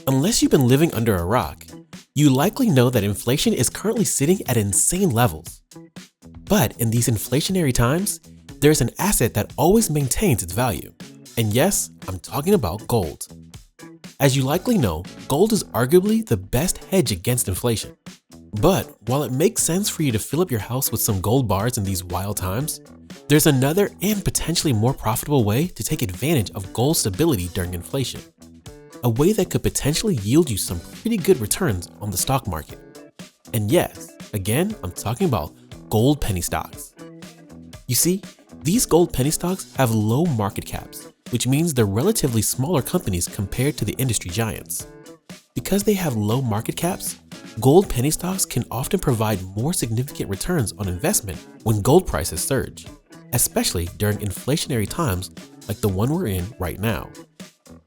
Unless you've been living under a rock, you likely know that inflation is currently sitting at insane levels. But in these inflationary times, there's an asset that always maintains its value. And yes, I'm talking about gold. As you likely know, gold is arguably the best hedge against inflation. But while it makes sense for you to fill up your house with some gold bars in these wild times, there's another and potentially more profitable way to take advantage of gold stability during inflation. A way that could potentially yield you some pretty good returns on the stock market. And yes, again, I'm talking about gold penny stocks. You see, these gold penny stocks have low market caps, which means they're relatively smaller companies compared to the industry giants. Because they have low market caps, gold penny stocks can often provide more significant returns on investment when gold prices surge, especially during inflationary times like the one we're in right now.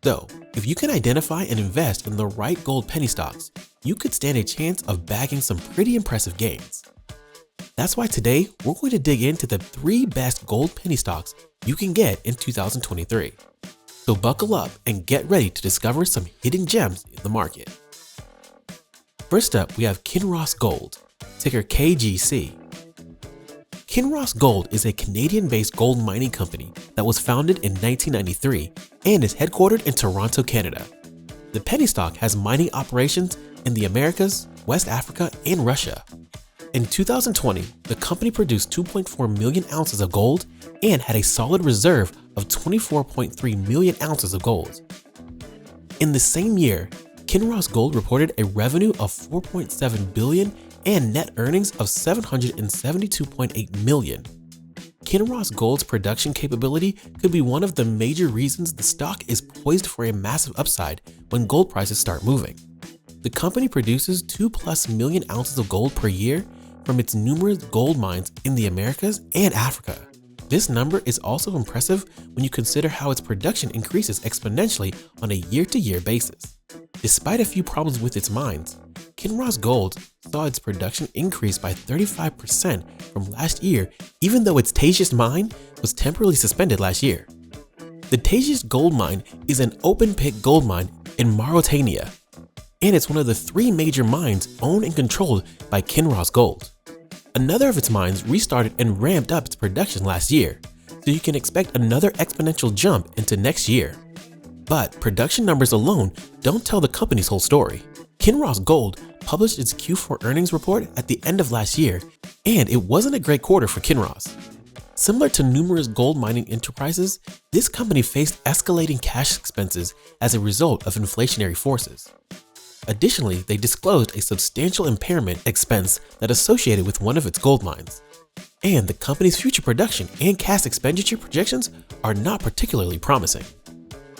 Though, if you can identify and invest in the right gold penny stocks, you could stand a chance of bagging some pretty impressive gains. That's why today we're going to dig into the 3 best gold penny stocks you can get in 2023. So buckle up and get ready to discover some hidden gems in the market. First up, we have Kinross Gold, ticker KGC. Kinross Gold is a Canadian-based gold mining company that was founded in 1993 and is headquartered in Toronto, Canada. The penny stock has mining operations in the Americas, West Africa, and Russia. In 2020, the company produced 2.4 million ounces of gold and had a solid reserve of 24.3 million ounces of gold. In the same year, Kinross Gold reported a revenue of $4.7 billion and net earnings of $772.8 million. Kinross Gold's production capability could be one of the major reasons the stock is poised for a massive upside when gold prices start moving. The company produces 2+ million ounces of gold per year from its numerous gold mines in the Americas and Africa. This number is also impressive when you consider how its production increases exponentially on a year-to-year basis. Despite a few problems with its mines, Kinross Gold saw its production increase by 35% from last year, even though its Tasiast mine was temporarily suspended last year. The Tasiast gold mine is an open-pit gold mine in Mauritania, and it's one of the 3 major mines owned and controlled by Kinross Gold. Another of its mines restarted and ramped up its production last year, so you can expect another exponential jump into next year. But production numbers alone don't tell the company's whole story. Kinross Gold published its Q4 earnings report at the end of last year, and it wasn't a great quarter for Kinross. Similar to numerous gold mining enterprises, this company faced escalating cash expenses as a result of inflationary forces. Additionally, they disclosed a substantial impairment expense that associated with one of its gold mines. And the company's future production and cash expenditure projections are not particularly promising.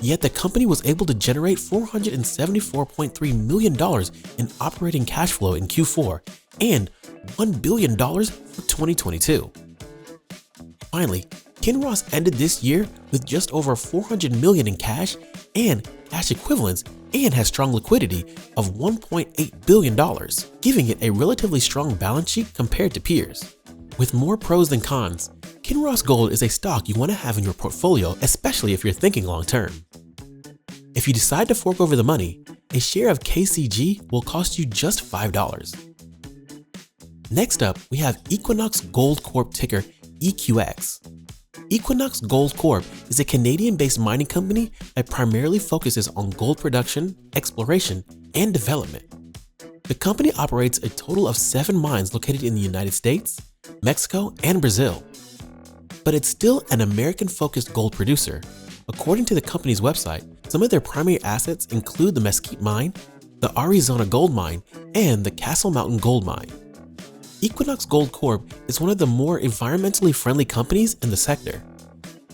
Yet the company was able to generate $474.3 million in operating cash flow in Q4 and $1 billion for 2022. Finally, Kinross ended this year with just over $400 million in cash and cash equivalents and has strong liquidity of $1.8 billion, giving it a relatively strong balance sheet compared to peers. With more pros than cons, Kinross Gold is a stock you want to have in your portfolio, especially if you're thinking long term. If you decide to fork over the money, a share of KCG will cost you just $5. Next up, we have Equinox Gold Corp, ticker EQX. Equinox Gold Corp is a Canadian-based mining company that primarily focuses on gold production, exploration, and development. The company operates a total of 7 mines located in the United States, Mexico, and Brazil. But it's still an American-focused gold producer. According to the company's website, some of their primary assets include the Mesquite Mine, the Arizona Gold Mine, and the Castle Mountain Gold Mine. Equinox Gold Corp is one of the more environmentally friendly companies in the sector,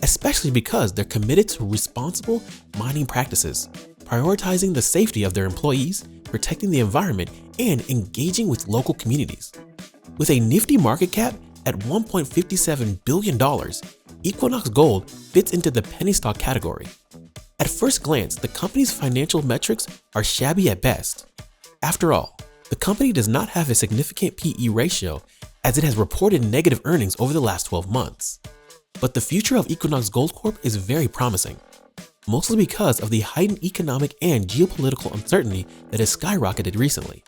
especially because they're committed to responsible mining practices, prioritizing the safety of their employees, protecting the environment, and engaging with local communities. With a nifty market cap at $1.57 billion, Equinox Gold fits into the penny stock category. At first glance, the company's financial metrics are shabby at best. After all, the company does not have a significant PE ratio as it has reported negative earnings over the last 12 months. But the future of Equinox Gold Corp is very promising. mostly because of the heightened economic and geopolitical uncertainty that has skyrocketed recently.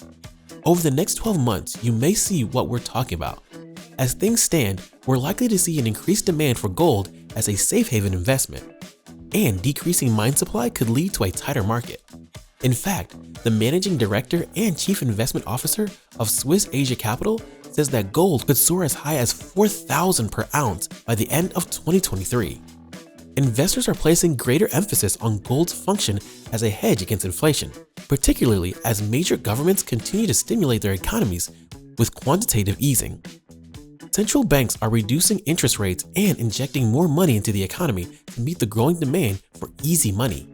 Over the next 12 months, you may see what we're talking about. As things stand, we're likely to see an increased demand for gold as a safe haven investment, and decreasing mine supply could lead to a tighter market. In fact, the managing director and chief investment officer of Swiss Asia Capital says that gold could soar as high as 4,000 per ounce by the end of 2023. Investors are placing greater emphasis on gold's function as a hedge against inflation, particularly as major governments continue to stimulate their economies with quantitative easing. Central banks are reducing interest rates and injecting more money into the economy to meet the growing demand for easy money.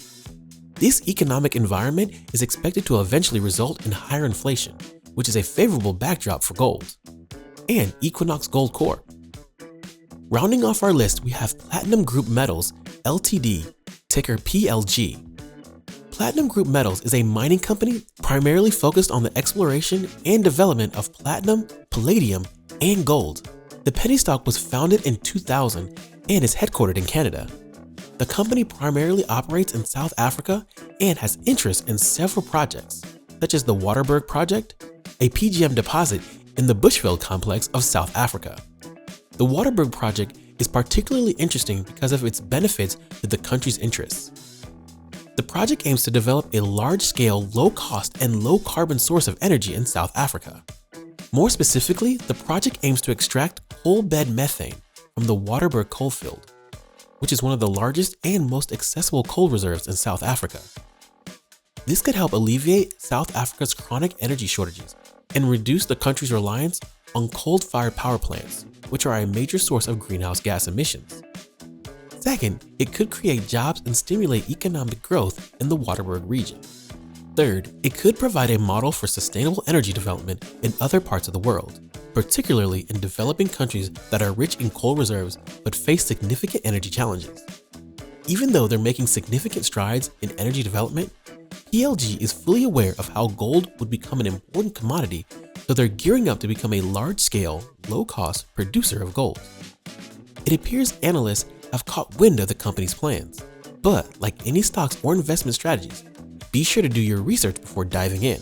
This economic environment is expected to eventually result in higher inflation, which is a favorable backdrop for gold. And Equinox Gold Corp. Rounding off our list, we have Platinum Group Metals Ltd, ticker PLG. Platinum Group Metals is a mining company primarily focused on the exploration and development of platinum, palladium, and gold. The penny stock was founded in 2000 and is headquartered in Canada. The company primarily operates in South Africa and has interest in several projects, such as the Waterberg project, a PGM deposit in the Bushveld complex of South Africa. The Waterberg project is particularly interesting because of its benefits to the country's interests. The project aims to develop a large-scale, low-cost, and low-carbon source of energy in South Africa. More specifically, the project aims to extract coal bed methane from the Waterberg coalfield, which is one of the largest and most accessible coal reserves in South Africa. This could help alleviate South Africa's chronic energy shortages and reduce the country's reliance on coal-fired power plants, which are a major source of greenhouse gas emissions. Second, it could create jobs and stimulate economic growth in the Waterberg region. Third, it could provide a model for sustainable energy development in other parts of the world, particularly in developing countries that are rich in coal reserves but face significant energy challenges. Even though they're making significant strides in energy development, PLG is fully aware of how gold would become an important commodity, so they're gearing up to become a large-scale, low-cost producer of gold. It appears analysts have caught wind of the company's plans, but like any stocks or investment strategies, be sure to do your research before diving in.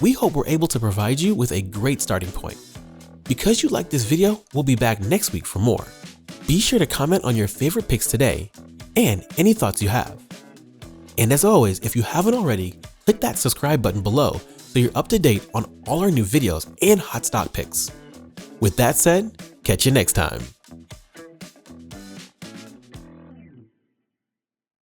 We hope we're able to provide you with a great starting point. Because you liked this video, we'll be back next week for more. Be sure to comment on your favorite picks today and any thoughts you have. And as always, if you haven't already, click that subscribe button below so you're up to date on all our new videos and hot stock picks. With that said, catch you next time.